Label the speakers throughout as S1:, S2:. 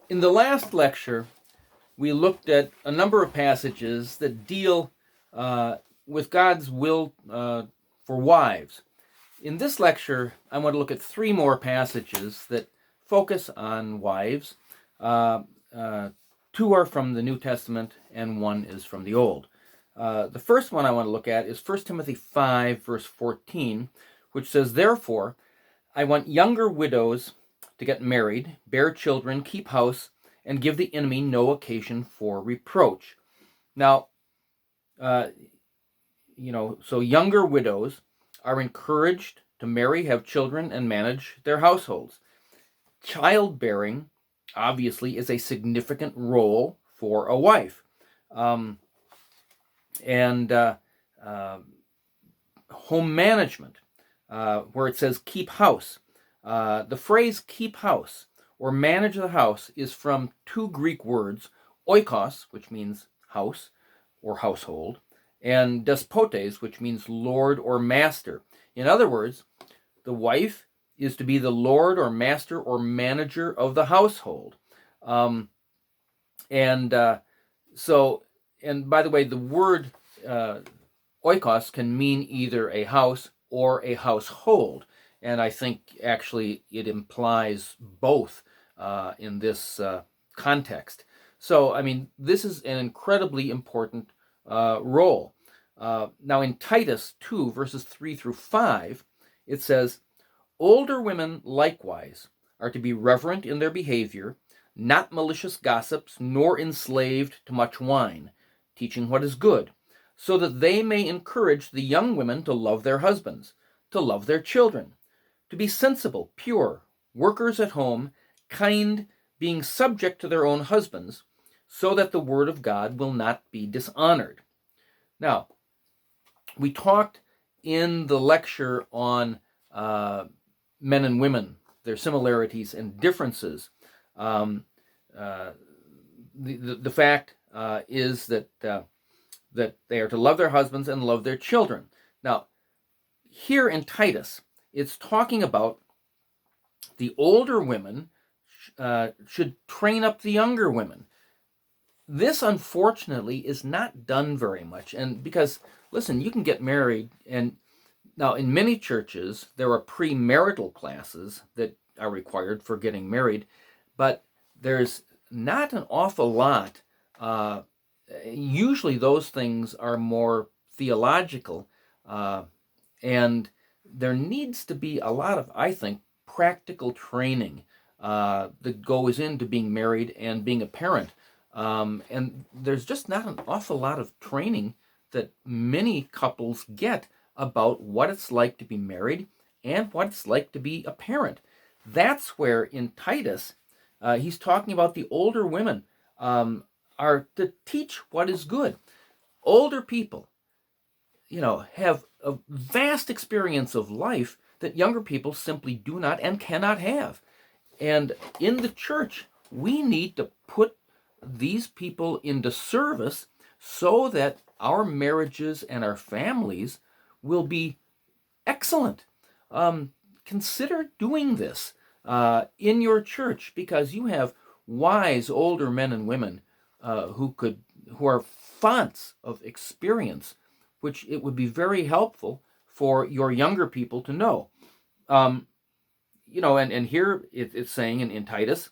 S1: In the last lecture, we looked at a number of passages that deal with God's will for wives. In this lecture, I want to look at three more passages that focus on wives. Two are from the New Testament, and one is from the Old. The first one I want to look at is 1 Timothy 5, verse 14, which says, "Therefore, I want younger widows to get married, bear children, keep house, and give the enemy no occasion for reproach." Now, so younger widows are encouraged to marry, have children, and manage their households. Childbearing, obviously, is a significant role for a wife. Home management, where it says keep house. The phrase keep house or manage the house is from two Greek words, oikos, which means house or household, and despotes, which means lord or master. In other words, the wife is to be the lord or master or manager of the household. And by the way, the word oikos can mean either a house or a household. And I think actually it implies both in this context. So, I mean, this is an incredibly important role. Now, in Titus 2, verses 3 through 5, it says, "Older women likewise are to be reverent in their behavior, not malicious gossips, nor enslaved to much wine, teaching what is good, so that they may encourage the young women to love their husbands, to love their children, to be sensible, pure, workers at home, kind, being subject to their own husbands, so that the word of God will not be dishonored." Now, we talked in the lecture on men and women, their similarities and differences. The fact is that they are to love their husbands and love their children. Now, here in Titus, it's talking about the older women should train up the younger women. This, unfortunately, is not done very much. And because, listen, you can get married, and now in many churches, there are premarital classes that are required for getting married, but there's not an awful lot. Usually those things are more theological, and there needs to be a lot of, I think, practical training that goes into being married and being a parent. And there's just not an awful lot of training that many couples get about what it's like to be married and what it's like to be a parent. That's where in Titus, he's talking about the older women are to teach what is good. Older people, have a vast experience of life that younger people simply do not and cannot have. And in the church, we need to put these people into service so that our marriages and our families will be excellent. Consider doing this in your church, because you have wise older men and women who are fonts of experience, which it would be very helpful for your younger people to know. And here it's saying in Titus,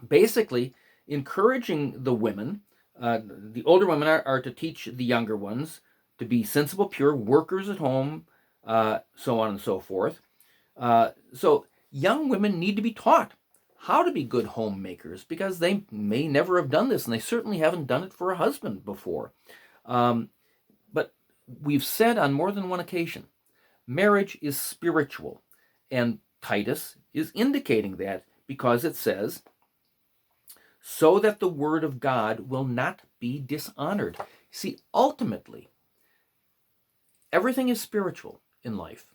S1: basically encouraging the women, the older women are to teach the younger ones to be sensible, pure, workers at home, so on and so forth. So young women need to be taught how to be good homemakers, because they may never have done this, and they certainly haven't done it for a husband before. But we've said on more than one occasion, marriage is spiritual, and Titus is indicating that, because it says, so that the word of God will not be dishonored. See, ultimately, everything is spiritual in life.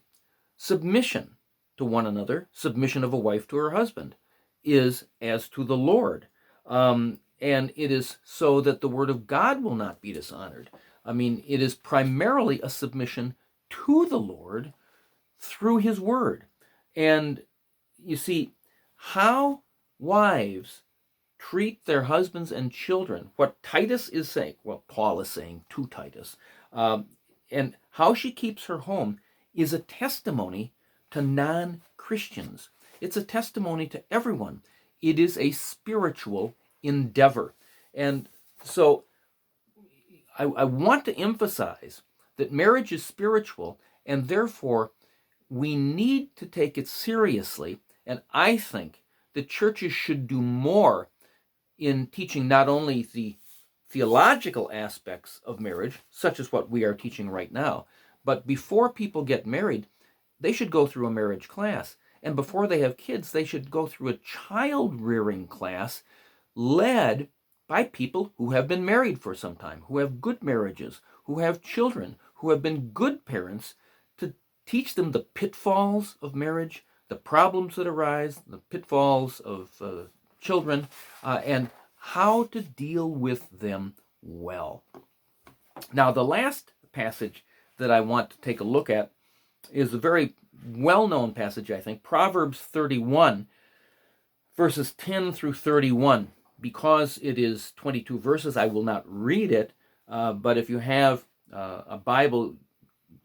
S1: Submission to one another, submission of a wife to her husband, is as to the Lord. And it is so that the word of God will not be dishonored. I mean, it is primarily a submission to the Lord through his word. And you see, how wives treat their husbands and children. What Titus is saying, well, Paul is saying to Titus, and how she keeps her home is a testimony to non-Christians. It's a testimony to everyone. It is a spiritual endeavor. And so I want to emphasize that marriage is spiritual, and therefore we need to take it seriously. And I think that churches should do more in teaching not only the theological aspects of marriage, such as what we are teaching right now, but before people get married, they should go through a marriage class. And before they have kids, they should go through a child rearing class led by people who have been married for some time, who have good marriages, who have children, who have been good parents, to teach them the pitfalls of marriage, the problems that arise, the pitfalls of children, and how to deal with them well. Now, the last passage that I want to take a look at is a very well-known passage, I think, Proverbs 31, verses 10 through 31. Because it is 22 verses, I will not read it, but if you have a Bible,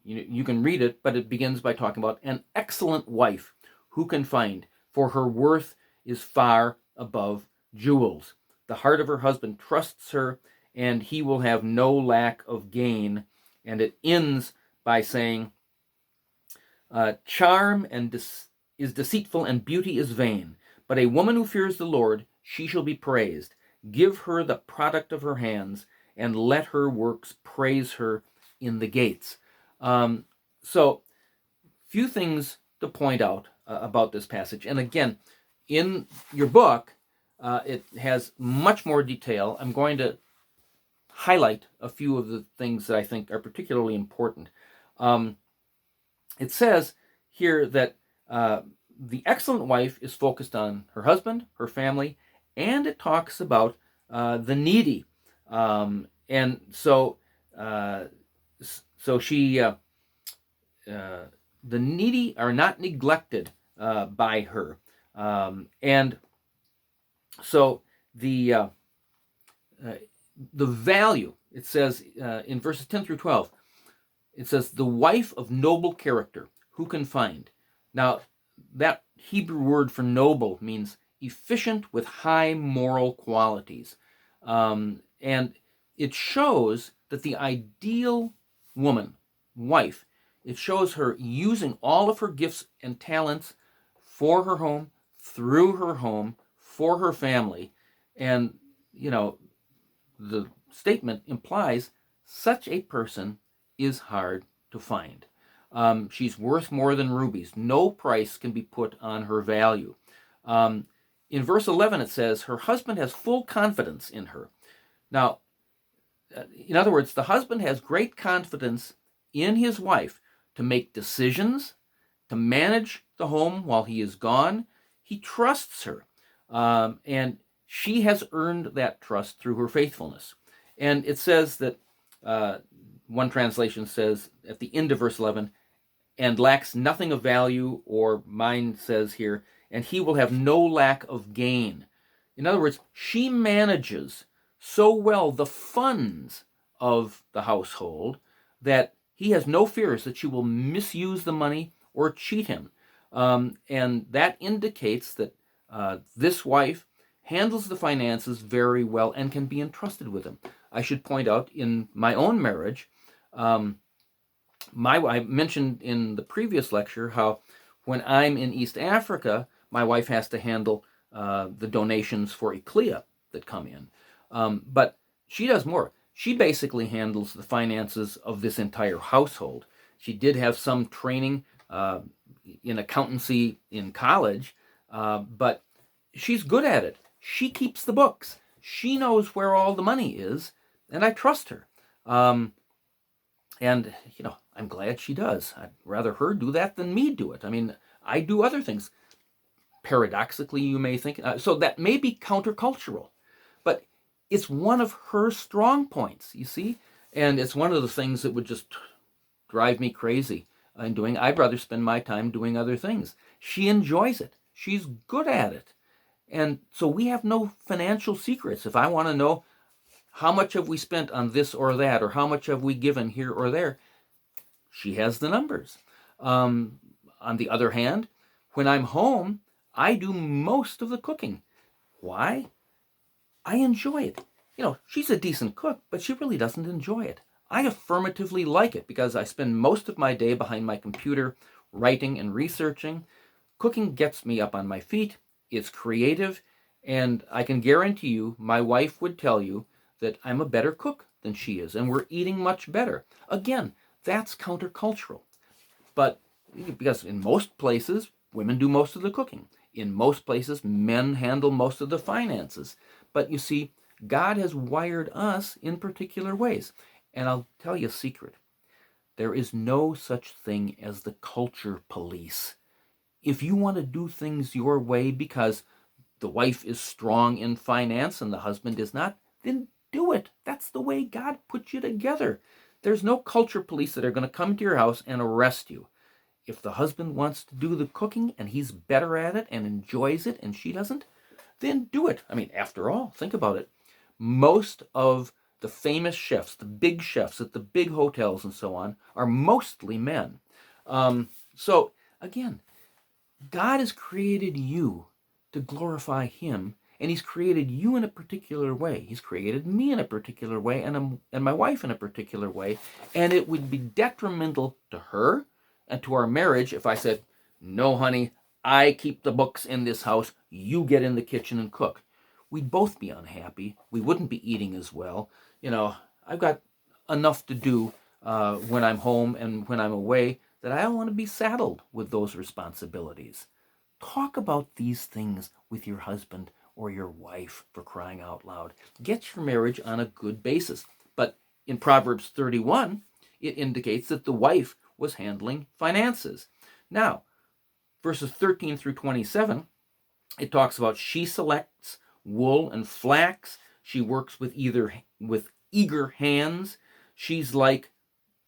S1: you can read it, but it begins by talking about an excellent wife who can find, for her worth is far above jewels. The heart of her husband trusts her, and he will have no lack of gain. And it ends by saying, charm is deceitful and beauty is vain, but a woman who fears the Lord, she shall be praised. Give her the product of her hands, and let her works praise her in the gates. So, few things to point out about this passage. And again, in your book, it has much more detail. I'm going to highlight a few of the things that I think are particularly important. It says here that the excellent wife is focused on her husband, her family, and it talks about the needy. And so she, the needy are not neglected by her. And so the value, it says in verses 10 through 12, it says, the wife of noble character, who can find? Now, that Hebrew word for noble means efficient with high moral qualities. And it shows that the ideal woman, wife, it shows her using all of her gifts and talents for her home, through her home, for her family. And, the statement implies such a person is hard to find. She's worth more than rubies. No price can be put on her value. In verse 11, it says, her husband has full confidence in her. Now, in other words, the husband has great confidence in his wife to make decisions, to manage the home while he is gone. He trusts her, and she has earned that trust through her faithfulness. And it says that, one translation says at the end of verse 11, and lacks nothing of value, or mine says here, and he will have no lack of gain. In other words, she manages so well the funds of the household that he has no fears that she will misuse the money or cheat him. And that indicates that this wife handles the finances very well and can be entrusted with them. I should point out, in my own marriage, I mentioned in the previous lecture how when I'm in East Africa, my wife has to handle the donations for Ecclesia that come in. But she does more. She basically handles the finances of this entire household. She did have some training in accountancy in college, but she's good at it. She keeps the books. She knows where all the money is, and I trust her. And, I'm glad she does. I'd rather her do that than me do it. I mean, I do other things. Paradoxically, you may think, so that may be countercultural, but it's one of her strong points, you see? And it's one of the things that would just drive me crazy in doing. I'd rather spend my time doing other things. She enjoys it. She's good at it. And so we have no financial secrets. If I want to know how much have we spent on this or that, or how much have we given here or there, she has the numbers. Um, on the other hand, when I'm home, I do most of the cooking. Why? I enjoy it. She's a decent cook, but she really doesn't enjoy it. I affirmatively like it because I spend most of my day behind my computer writing and researching. Cooking gets me up on my feet, it's creative, and I can guarantee you my wife would tell you that I'm a better cook than she is, and we're eating much better. Again, that's countercultural. But because in most places, women do most of the cooking. In most places, men handle most of the finances. But you see, God has wired us in particular ways. And I'll tell you a secret. There is no such thing as the culture police. If you want to do things your way because the wife is strong in finance and the husband is not, then do it. That's the way God put you together. There's no culture police that are going to come to your house and arrest you. If the husband wants to do the cooking and he's better at it and enjoys it and she doesn't, then do it. I mean, after all, think about it. Most of the famous chefs, the big chefs at the big hotels and so on, are mostly men. So, again, God has created you to glorify Him, and He's created you in a particular way. He's created me in a particular way, and my wife in a particular way, and it would be detrimental to her and to our marriage if I said, "No, honey, I keep the books in this house. You get in the kitchen and cook." We'd both be unhappy. We wouldn't be eating as well. I've got enough to do when I'm home and when I'm away that I don't want to be saddled with those responsibilities. Talk about these things with your husband or your wife, for crying out loud. Get your marriage on a good basis. But in Proverbs 31, it indicates that the wife was handling finances. Now, verses 13 through 27, it talks about she selects wool and flax. She works with eager hands. She's like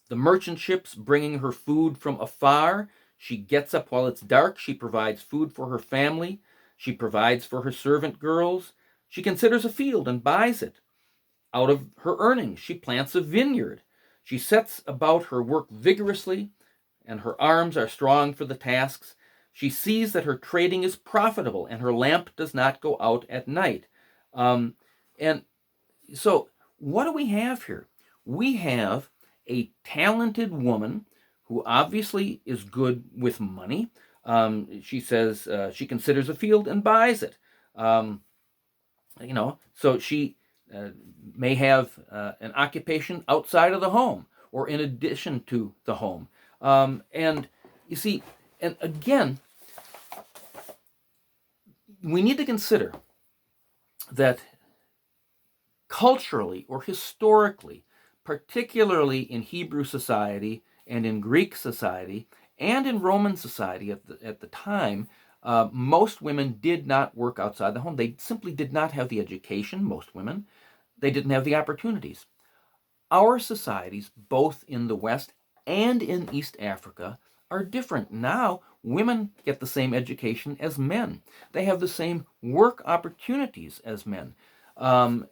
S1: the merchant ships bringing her food from afar. She gets up while it's dark. She provides food for her family. She provides for her servant girls. She considers a field and buys it. Out of her earnings, she plants a vineyard. She sets about her work vigorously, and her arms are strong for the tasks. She sees that her trading is profitable, and her lamp does not go out at night. And so, what do we have here? We have a talented woman who obviously is good with money. She says she considers a field and buys it. So she may have an occupation outside of the home or in addition to the home. And you see, and again, we need to consider that culturally or historically, particularly in Hebrew society and in Greek society and in Roman society at the time, most women did not work outside the home. They simply did not have the education, most women. They didn't have the opportunities. Our societies, both in the West and in East Africa, are different. Now, women get the same education as men. They have the same work opportunities as men. As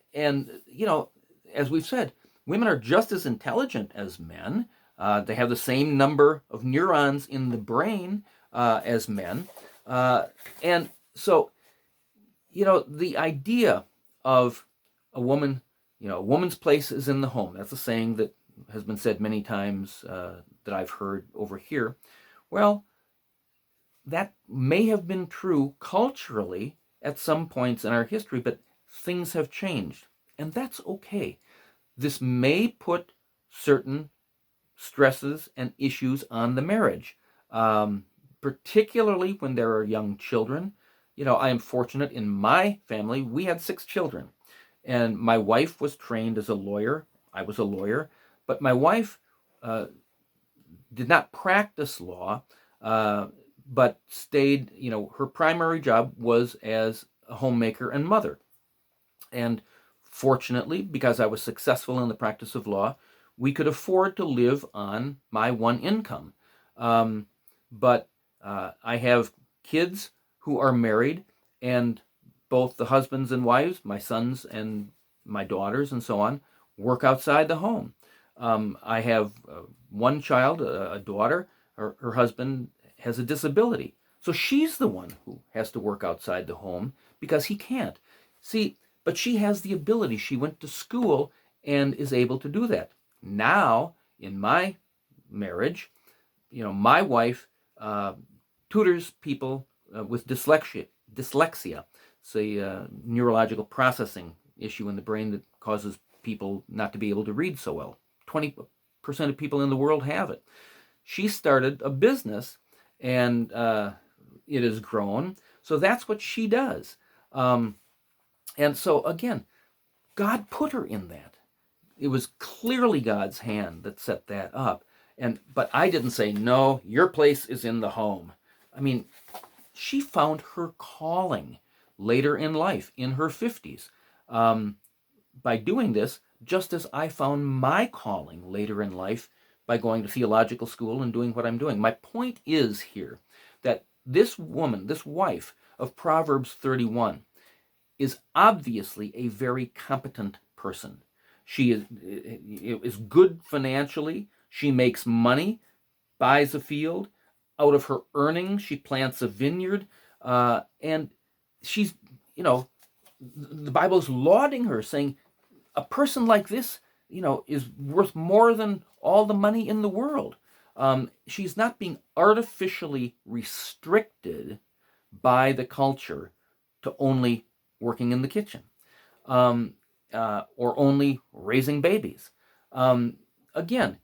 S1: we've said, women are just as intelligent as men. They have the same number of neurons in the brain as men. And so, the idea of a woman, a woman's place is in the home. That's a saying that has been said many times that I've heard over here. Well, that may have been true culturally at some points in our history, but things have changed, and that's okay. This may put certain stresses and issues on the marriage, particularly when there are young children. I am fortunate in my family, we had 6 children, and my wife was trained as a lawyer. I was a lawyer, but my wife did not practice law, but stayed, her primary job was as a homemaker and mother. And fortunately, because I was successful in the practice of law, we could afford to live on my one income. But I have kids who are married, and both the husbands and wives, my sons and my daughters and so on, work outside the home. I have one child, a daughter. Her husband has a disability. So she's the one who has to work outside the home because he can't. See, but she has the ability. She went to school and is able to do that. Now, in my marriage, my wife tutors people with dyslexia. Dyslexia. It's a neurological processing issue in the brain that causes people not to be able to read so well. 20% of people in the world have it. She started a business, and it has grown. So that's what she does. And so, again, God put her in that. It was clearly God's hand that set that up. But I didn't say, no, your place is in the home. I mean, she found her calling later in life, in her 50s. By doing this, just as I found my calling later in life by going to theological school and doing what I'm doing. My point is here that this woman, this wife of Proverbs 31, is obviously a very competent person. She is good financially. She makes money, buys a field. Out of her earnings, she plants a vineyard. And she's, the Bible is lauding her, saying, a person like this, is worth more than all the money in the world. She's not being artificially restricted by the culture to only working in the kitchen or only raising babies. Again,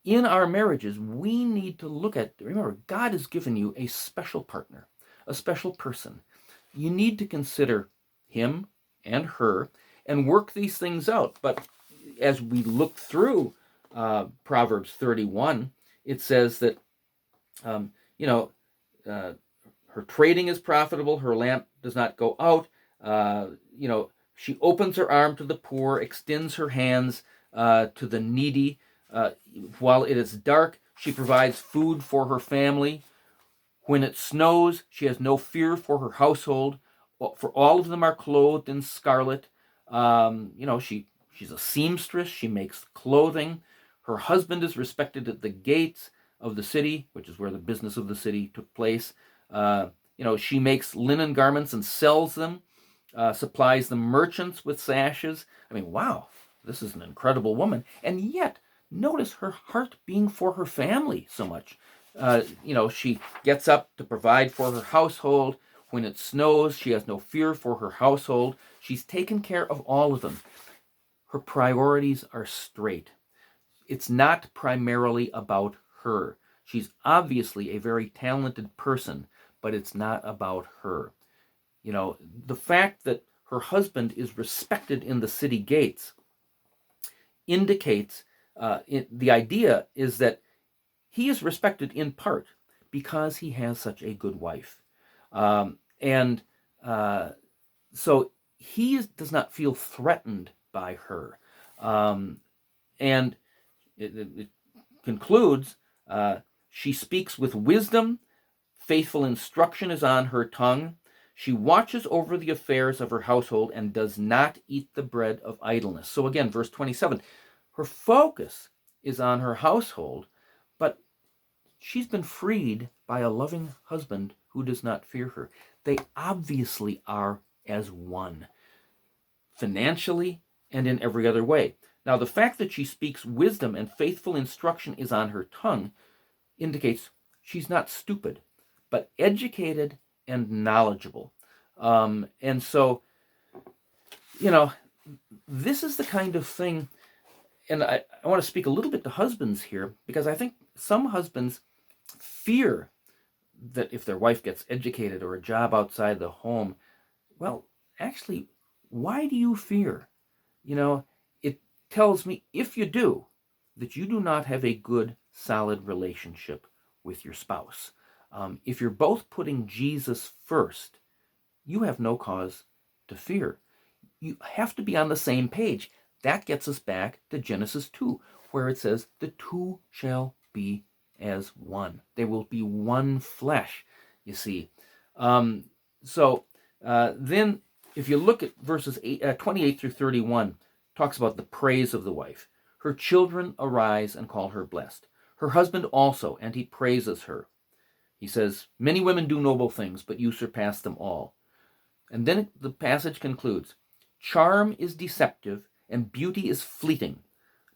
S1: in our marriages, we need to remember, God has given you a special partner, a special person. You need to consider him and her and work these things out. But as we look through Proverbs 31, it says that, her trading is profitable, her lamp does not go out. She opens her arm to the poor, extends her hands to the needy. While it is dark, she provides food for her family. When it snows, she has no fear for her household, for all of them are clothed in scarlet. She's a seamstress. She makes clothing. Her husband is respected at the gates of the city, which is where the business of the city took place. She makes linen garments and sells them, supplies the merchants with sashes. I mean, wow, this is an incredible woman. And yet, notice her heart being for her family so much. She gets up to provide for her household. When it snows, she has no fear for her household. She's taken care of all of them. Her priorities are straight. It's not primarily about her. She's obviously a very talented person, but it's not about her. The fact that her husband is respected in the city gates indicates, the idea is that he is respected in part because he has such a good wife. So he does not feel threatened by her. And it concludes, she speaks with wisdom, faithful instruction is on her tongue. She watches over the affairs of her household and does not eat the bread of idleness. So again, verse 27, her focus is on her household, but she's been freed by a loving husband who does not fear her. They obviously are as one, financially and in every other way. Now, the fact that she speaks wisdom and faithful instruction is on her tongue indicates she's not stupid, but educated and knowledgeable. And so, this is the kind of thing, and I want to speak a little bit to husbands here, because I think some husbands fear that if their wife gets educated or a job outside the home, well, actually, why do you fear? It tells me, if you do, that you do not have a good, solid relationship with your spouse. If you're both putting Jesus first, you have no cause to fear. You have to be on the same page. That gets us back to Genesis 2, where it says, the two shall be as one. They will be one flesh, you see. So Then, if you look at verses 28 through 31, talks about the praise of the wife. Her children arise and call her blessed. Her husband also, and he praises her. He says, many women do noble things, but you surpass them all. And then the passage concludes, charm is deceptive and beauty is fleeting,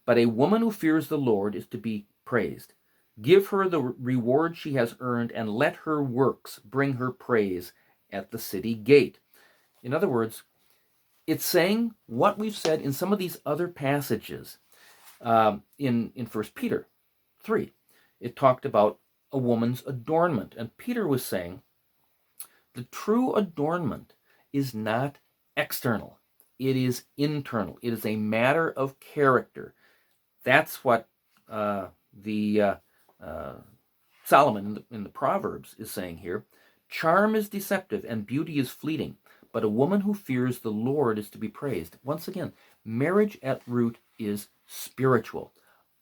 S1: but a woman who fears the Lord is to be praised. Give her the reward she has earned, and let her works bring her praise at the city gate. In other words, it's saying what we've said in some of these other passages. In 1 Peter 3, it talked about a woman's adornment. And Peter was saying the true adornment is not external. It is internal. It is a matter of character. That's what Solomon in the Proverbs is saying here. Charm is deceptive and beauty is fleeting, but a woman who fears the Lord is to be praised. Once again, marriage at root is spiritual.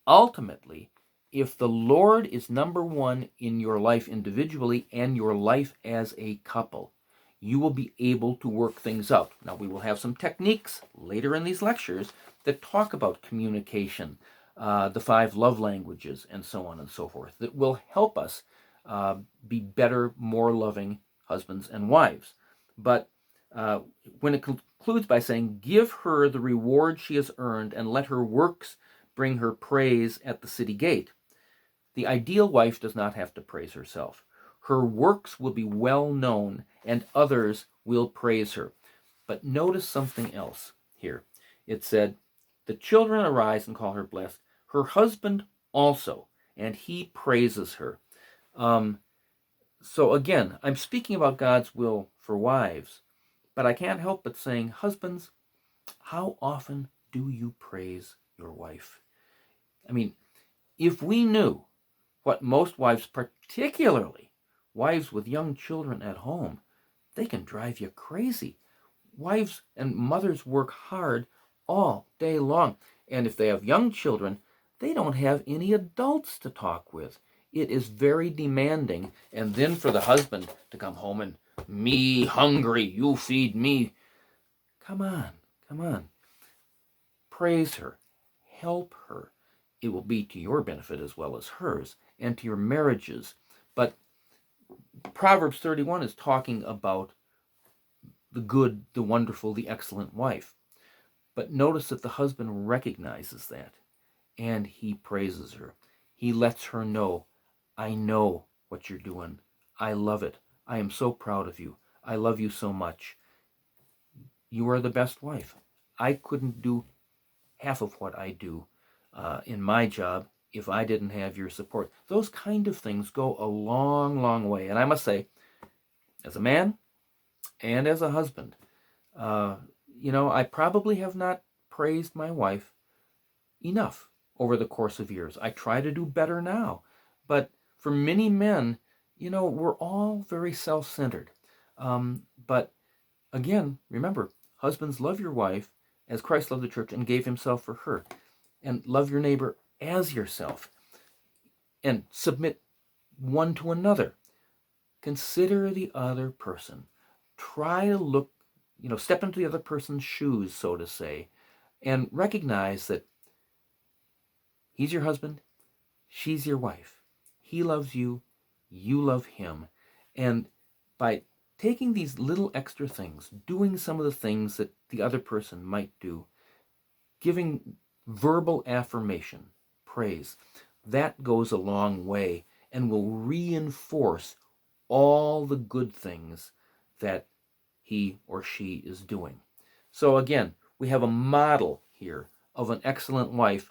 S1: Ultimately, if the Lord is number one in your life individually and your life as a couple, you will be able to work things out. Now, we will have some techniques later in these lectures that talk about communication, the 5 love languages, and so on and so forth, that will help us be better, more loving husbands and wives. But when it concludes by saying, give her the reward she has earned, and let her works bring her praise at the city gate, the ideal wife does not have to praise herself. Her works will be well known, and others will praise her. But notice something else here. It said, the children arise and call her blessed. Her husband also, and he praises her. So again, I'm speaking about God's will for wives, but I can't help but saying, husbands, how often do you praise your wife? I mean, if we knew what most wives, particularly wives with young children at home, they can drive you crazy. Wives and mothers work hard all day long. And if they have young children, they don't have any adults to talk with. It is very demanding. And then for the husband to come home and, me hungry, you feed me. Come on. Praise her. Help her. It will be to your benefit as well as hers, and to your marriages. But Proverbs 31 is talking about the good, the wonderful, the excellent wife. But notice that the husband recognizes that, and he praises her. He lets her know, I know what you're doing. I love it. I am so proud of you. I love you so much. You are the best wife. I couldn't do half of what I do in my job if I didn't have your support. Those kind of things go a long, long way. And I must say, as a man and as a husband, I probably have not praised my wife enough over the course of years. I try to do better now. But for many men, we're all very self-centered. But again, remember, husbands, love your wife as Christ loved the church and gave himself for her. And love your neighbor as yourself. And submit one to another. Consider the other person. Try to look, step into the other person's shoes, so to say, and recognize that he's your husband, she's your wife. He loves you, you love him. And by taking these little extra things, doing some of the things that the other person might do, giving verbal affirmation, praise, that goes a long way and will reinforce all the good things that he or she is doing. So again, we have a model here of an excellent wife,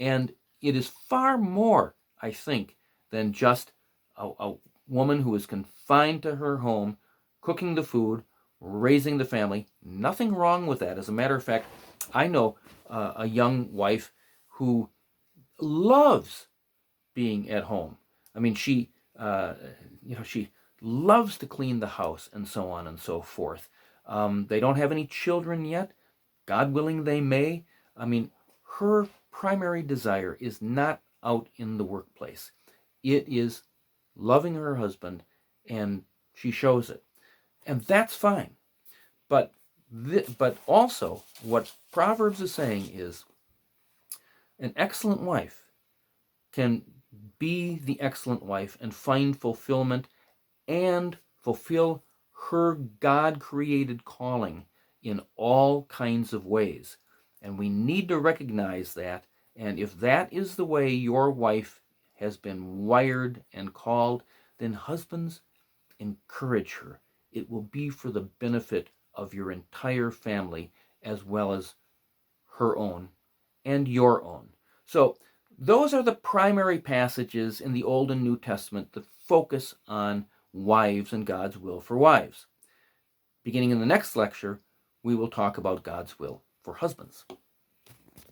S1: and it is far more, I think, than just a woman who is confined to her home, cooking the food, raising the family. Nothing wrong with that. As a matter of fact, I know a young wife who loves being at home. I mean, she loves to clean the house and so on and so forth. They don't have any children yet. God willing, they may. I mean, her primary desire is not out in the workplace. It is loving her husband, and she shows it. And that's fine. But but also what Proverbs is saying is an excellent wife can be the excellent wife and find fulfillment and fulfill her God-created calling in all kinds of ways. And we need to recognize that. And if that is the way your wife has been wired and called, then husbands, encourage her. It will be for the benefit of your entire family as well as her own and your own. So those are the primary passages in the Old and New Testament that focus on wives and God's will for wives. Beginning in the next lecture, we will talk about God's will for husbands.